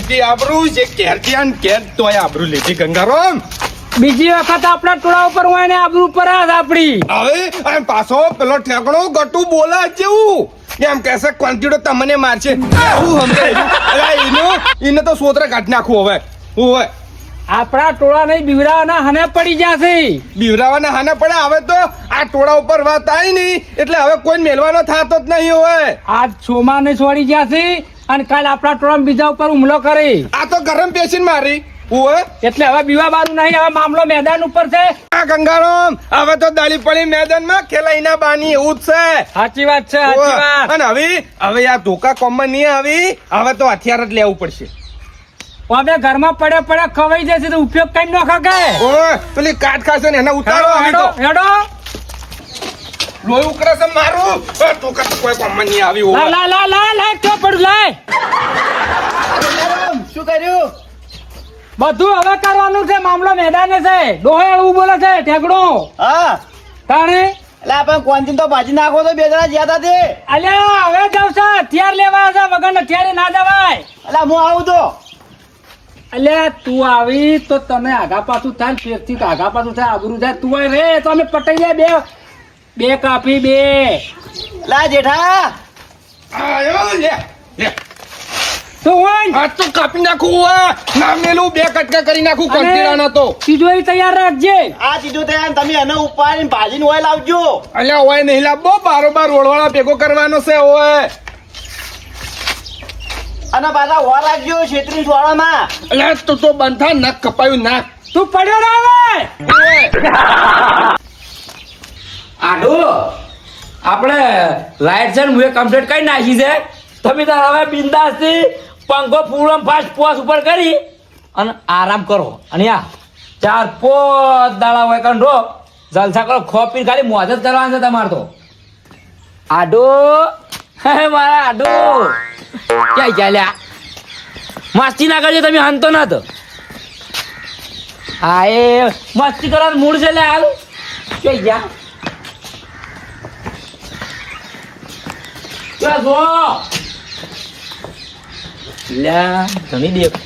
લીધી આબરૂ જે કેરથી આન કેર તોય આબરૂ લીધી ગંગારામ. બીજી વખત આપણા ટોળા ઉપર હોય ને આબરૂ પર આપડી. હવે આમ પાછો પેલો ઠેકણો ગટુ બોલા જેવું એમ કહેશે કોન્ટિડો તમને મારશે. શું સમજાય એને તો સોતરે કાઢી નાખવું હવે. હું હોય આપણા ટોળા નહીં બીવડાવાના હને પડી જશે. બીવરાવાના હાના પડે. હવે તો આ ટોળા ઉપર વાત આવી નહીં એટલે હવે કોઈ મેલવાનો થતો જ નહીં હોય. આજ સોમાને છોડી જશે અને કાલ આપણા ટોળા બીજા ઉપર હુમલો કરે. આ તો ગરમ પેશીને મારી હોય એટલે હવે બીવા બારું નહીં. હવે મામલો મેદાન ઉપર છે. આ ગંગારામ હવે તો દાળી પડી મેદાનમાં ખેલાઈના બાની એવું જ છે. સાચી વાત છે, સાચી વાત. અને હવે આ ધોકા કોમમાં નહીં આવી. હવે તો હથિયાર જ લેવું પડશે. અમે ઘરમાં પડે ખવાઈ જશે તો ઉપયોગ કઈ ન ખકે. ઓય પેલી કાટ ખાશે ને એને ઉતારો. હેડો હેડો લોહી ઉકળે છે મારું. ધોકા તો કોઈ કોમમાં નહીં આવી હોય. લા ક્યાં પડું લાય. શું કર્યું? બધું હવે કરવાનું છે. મામલો મેદાને છે. ડોહે એવું બોલે છે ઠેકડો. હા તાણે એટલે આપણે કોન્ટીન તો ભાજી નાખો તો બે જણા જ્યાં હતા તે. અલ્યા હવે જાવ છે હથિયાર લેવા છે. વગર હથિયારે ના જવાય. એટલે હું આવું તો અલ્યા તું આવી તો તને આગા પાછું થાય. પેટથી આગા પાછું થાય આબરૂ થાય. તું રે તો અમે પટાઈ જાય બે કાપી બે. લા જેઠા આયો લે લે તો હોય આ તો કાપી નાખું હોય. ના મેલું બે કટકા કરી નાખું કોન્ટિરાનો તો. ચીજો તૈયાર રાખજે. આ ચીજું થયા તમે એને ઉપાડીને ભાજીને ઓય લાવજો. અલ્યા હોય નહીં લાવવો. બારોબાર ઓળવાળા ભેગો કરવાનો છે હોય. અને પાછા ઓર રાખજો છેત્રીસ વાળામાં. અલ્યા તું તો બંધા નાક કપાયું નાક. તું પડ્યો ના હવે. આડો આપણે લાઈટ છે ને હું કમ્પ્લીટ કરી નાખી છે. તમે તાર હવે બિંદાસથી પંખો પૂરમ ફાસ્ટ પોસ ઉપર કરી અને આરામ કરો. અને આ 4-5 દાડા હોય કંડો જલસા કરો. ખોપી ખાલી મોજ જ કરવાનું છે તમારે તો. આડો હે મારા આડો ક્યાં ચાલ્યા. મસ્તી ના કરજો તમે. હંતો ના તો હા એ મસ્તી કરવાનું મૂડ છે. લે હાલ ક્યાં ગયા ક્યાં જો લ્યા ઘણી દેખ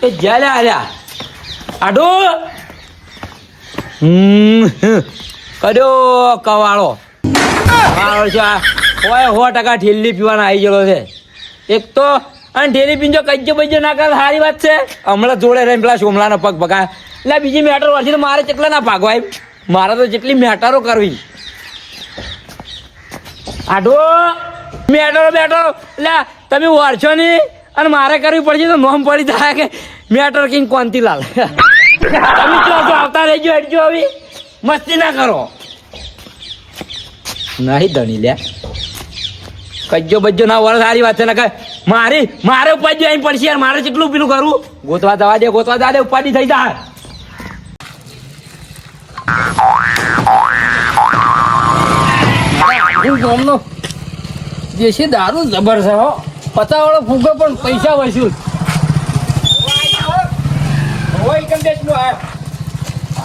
એ જ્યાં આલ્યા આડો કર્યો કવાળો છે. હોય 100% ઠેલી પીવાના આવી ગયેલો છે. એક તો અને ઠેલી પીજો કજ્જો બજ્જો ના કરે સારી વાત છે. હમણાં જોડે રહીને પેલા સોમલાનો પગ પગા. એટલે બીજી મેટર વર્ષી તો મારે કેટલા ના ભાગવાય. મારે તો જેટલી મેટરો કરવી. આડો મેટરો એટલે તમે વારશો નહીં અને મારે કરવી પડશે તો નોમ પડી જાય કે મેટર કિંગ કોંતીલાલ. તમે જો આવતા રહેજો હેડજો. આવી મસ્તી ના કરો. નહીં ધણી લ્યા કજ્જો બજ્જો ના વર સારી વાત છે ને. મારે ઉપાડી અહીં પડશે યાર. મારે કેટલું પેલું કરવું. ગોતવા જવા દે ઉપાડી થઈ જાય. ગામનો દેશી દારૂ જબર છે હો. 50 વાળો ફૂગો પણ પૈસા વસૂલ.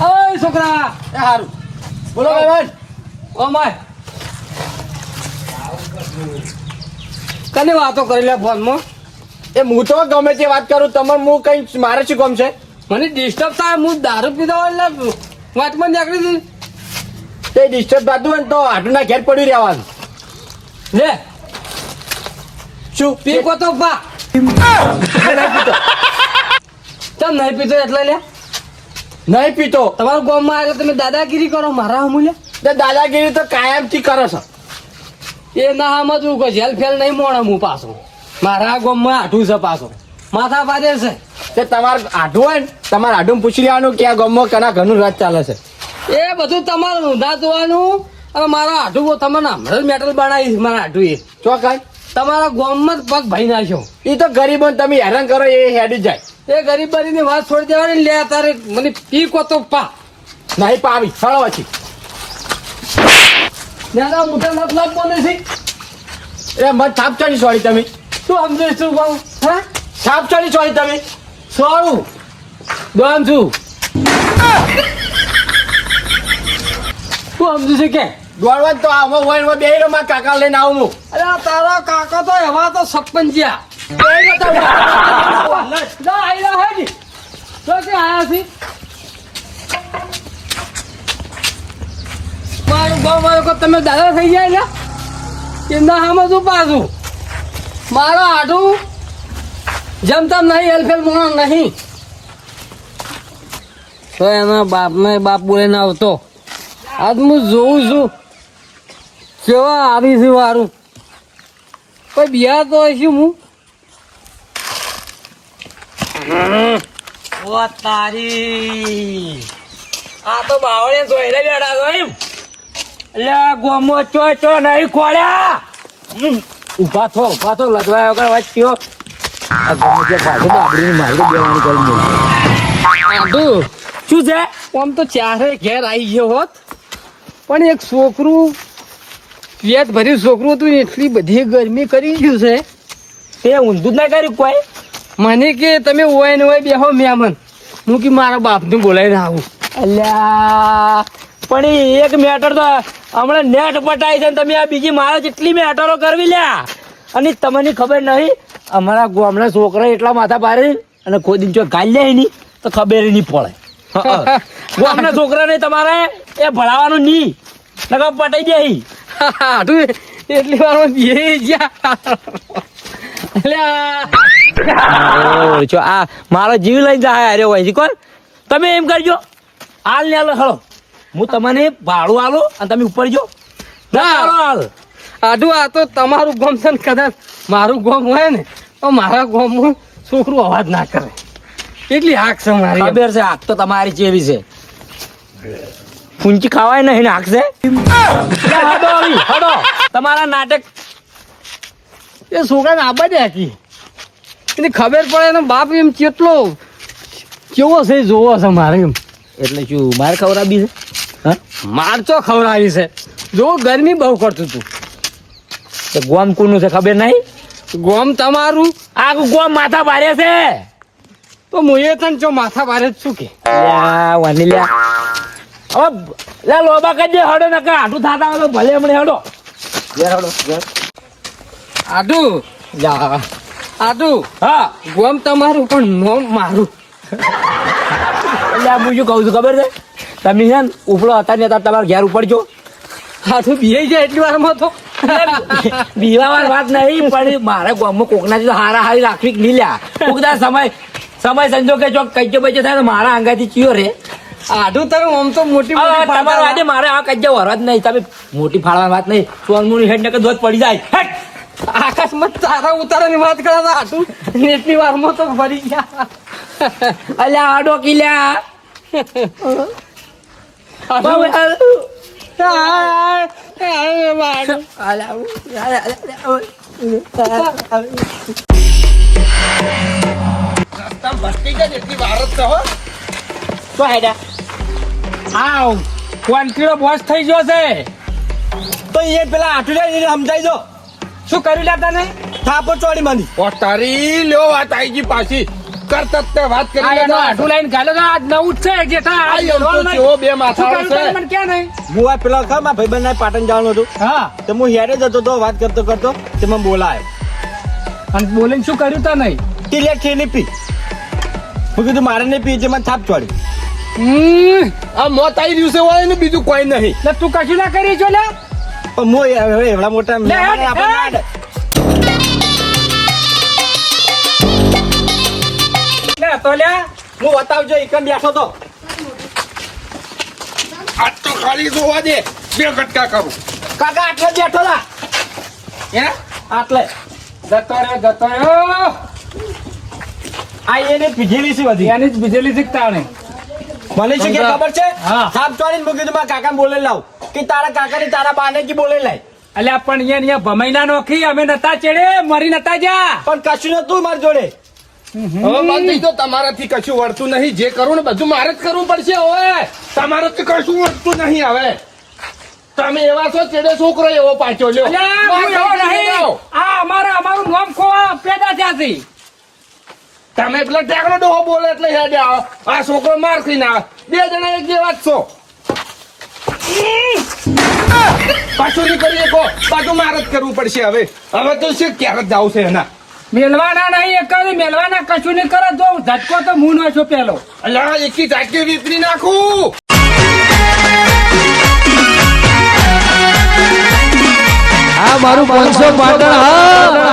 ઓય છોકરા સારું બોલો ભાઈ. ઓ માય કને વાતો કરી લે ફોનમાં. એ હું તો ગમે તે વાત કરું તમને હું કઈ મારે શું ગમ છે. મને ડિસ્ટર્બ થાય. હું દારૂ પીધો એટલે વાતમાં નીકળી હતી. તે ડિસ્ટર્બ થતું હોય ને તો આટુના ઘેર પડ્યું રહેવાનું. લે શું પીકો તો પા ચમ નહીં પીતો એટલે લે. નહીં પીતો. તમારું ગામમાં આવ્યો તમે દાદાગીરી કરો મારા અમૂલ્ય. તે દાદાગીરી તો કાયમથી કરો છો. એ ના સમજવું કે જેલ ફેલ નહીં મોણ હું પાછો. મારા ગામમાં આઠું છે પાછો. માથા પાડે છે. તે તમારે આઢું હોય ને તમારે આઢું પૂછી લેવાનું કે આ ગામમાં કના ઘરનું રાજ ચાલે છે. એ બધું તમારું ઊંધા જોવાનું. અને મારા આઠું તમને હમણાં મેટલ બનાવી. મારા આઠું એ ચોકાઈ તમારા ગામમાં જ પગ ભાઈ નાખ્યો. એ તો ગરીબો તમે હેરાન કરો એ હેડી જાય. એ ગરીબની વાત છોડી દેવાની. લે તારે મને પીકો તો પા નહીં પાવી સળો પછી દાદા મોટા મતલબ બોલે છે. એ મત છાપ ચડી સોરી તમે. શું સમજે શું કહું. હા છાપ ચડી સોરી તમે. સોળું દોમ છું. શું સમજુ છે કે દોડવા જ તો આવો હોય ને બે રો મારા કાકા લઈને આવું હું. અરે તારા કાકા તો એવા તો સપંજિયા બેયરો તો ના આયલા હે ની તો કે આયા છે મારું ગામ વાળો કો તમે દાદા થઈ જાય ને કે ના સમજું પાછું મારો આઢું જમતા નહીં એલફેલ મોણો નહીં તો એના બાપને બાપ બોલીને આવતો આજ હું જોઉં છું કેવા આવી છે વારું કોઈ બિહાર તો હશે હું ઓ તારી આ તો બાવળે જોઈને બેઠા છો એમ એટલે ગોમો ચો ચો નહીં ખોળ્યા ઉભા થો લજવાયો વગર વચ્ચો આ ગોમો જે પાછો બાબરીને મારી દેવાની કરી આઢું શું છે આમ તો ચારે ઘેર આવી ગયો હોત પણ એક છોકરું પેટ ભર્યું છોકરું હતું ને એટલી બધી ગરમી કરી ગયું છે તે ઊંધું જ ના કર્યું કોઈ મને કે તમે ઓય ને ઓય બેહો મેમન હું કે મારા બાપને બોલાવીને આવું અલ્યા પણ ઈ એક મેટર તો હમણાં નેટ પટાઈ છે ને તમે આ બીજી મારા જેટલી મેટરો કરવી લ્યા અને તમને ખબર નહીં અમારા ગામના છોકરા એટલા માથા પાડે અને કોઈ દિન જો ગાલ લે નહીં તો ખબર નહીં પડે ગામના છોકરા નહીં તમારે એ ભણાવવાનું નહીં નકર પટાઈ જાય આઢું એટલી વારમાં બેહી ગયા અલ્યા આ મારો જીવ લઈને જાય અરે હોય છે કોણ તમે એમ કરજો હાલ ને હાલો હળો હું તમને ભાડું આલો અને તમે ઉપર જો ના. હાલ આઢું આ તો તમારું ગોમ છે ને કદાચ મારું ગોમ હોય ને તો મારા ગોમમાં છોકરું અવાજ ના કરે એટલી હાક છે મારી ખબર છે આગ તો તમારી જેવી છે ફૂંચી ખાવાય નહીં ને આગ છે હડો આવી, હડો તમારા નાટક એ છોકરાને આબા દે આખી એની ખબર પડે ને બાપ એમ કેટલો કેવો છે જોવો છે મારે એમ એટલે શું માર ખવડાવી છે હા માર તો ખવડાવી છે જો ગરમી બહુ કરતું તું તો ગોમ કોનું છે ખબર નહીં ગોમ તમારું આખું ગોમ માથા ભારે છે તો હું એ તને જો માથા ભારે જ શું કે લ્યા વાની લ્યા હવે લે લોબા કરી દે હડો નકા આટું થાતા હોય તો ભલે હમણે હડો ઘેર હડો ઘેર આટું જા આટું હા ગોમ તમારું પણ નોમ મારું એટલે હું શું કહું છું ખબર છે તમે છે ને ઉપડો હતા ને તમારા ઘેર ઉપડજો આટું બી જાય એટલી વારમાં તો બીવા વાત નહીં પણ મારા ગામમાં કોકના હારા હારી રાખવી કે નહીં લ્યા કોકદા સમય સંજોગ કે જો કજ્જો બજ્જો થાય તો મારા અંગાથી ચિયો રે આટું તમે આમ તો મોટી મોટી તમારા વાદે મારે આ કજ્જો વરવા જ નહીં તમે મોટી ફાળવાની વાત નહીં સોનમુની હેડ ને કે ધોધ પડી જાય હેટ આકાશમાં તારા ઉતારાની વાત કરે તો આટું ને એટલી વારમાં તો ફરી ગયા અલ્યા આડો કિલ્યા તો હેડા આવ 1 કિલો બોસ થઈ ગયો છે તો એ પેલા આઠુડા સમજાઈ દો શું કર્યું લેતા નહીં થાપો ચોડી માંડી ઓ તારી લ્યો વાત આવી ગઈ પાછી કરતા તે વાત કરી આ એનો લેતા. આઠું લાઈન ગાલો તો આજ નવું જ છે જેઠા આ એમ તો ચેવો બે માથા શું કર્યું છે. તને મને ક્યાં નહીં હું આ પેલા ખા મારા ભાઈબંધ પાટણ જવાનું હતું હા તો હું હેરે જતો તો વાત કરતો કરતો તે મને બોલાયો અને બોલીને શું કર્યું તા નહીં તિલે ખેલી પી હું કીધું મારે નહીં પી છે મને થાપ ચોડી આ મોત આવી રહ્યું છે હોય ને બીજું કોઈ નહીં લે તું કશું ના કરી છો લે પણ હું હવે એવડા મોટા લે, હેડ, આપણે હેડ. લે તો લે હું બતાવજો એકમ બેઠો તો આજ તો ખાલી જોવા દે બે કટકા કરું કાકા આટલે જ બેઠો લા હે આટલે જતો રહ્યો આ એને પીધેલી છે બધી એની જ બીજેલી શીખતા ને મને શું કે ખબર છે હા. થાપ ચોડીને મૂકી કીધું મારા કાકા બોલે લાવ કે તારા કાકા ની તારા બાને કે બોલે લાય અલ્યા પણ અહીંયા ભમાઈના નોખી અમે નતા ચેડે મરી નતા જા પણ કશું નતું મારી જોડે હવે બાદ નહીં તો તમારાથી કશું વળતું નહીં જે કરું ને બધું મારે જ કરવું પડશે હવે તમારાથી કશું વળતું નહીં હવે તમે એવા છો ચેડે છોકરો એવો પાછો લ્યો અલ્યા, હું એવો નહીં. આ અમારું નામ ખોવા પેદા થયા છે તમે પેલા ટેકનો ડોહો બોલે એટલે હેડે આવો આ છોકરો માર ખાઈને આવે બે જણા એક જેવા જ છો પાછું નહીં કરી શકો પાછું મારે જ કરવું પડશે હવે તો શું ક્યારે જ જાવ છે એના મેલવાના નહીં એક મેલવાના કશું નહીં કરે તો ઝટકો તો હું નો છું પેલો અલ્યા એકી ઝાટકે વિપરી નાખું આ મારું 500 પાટણ હા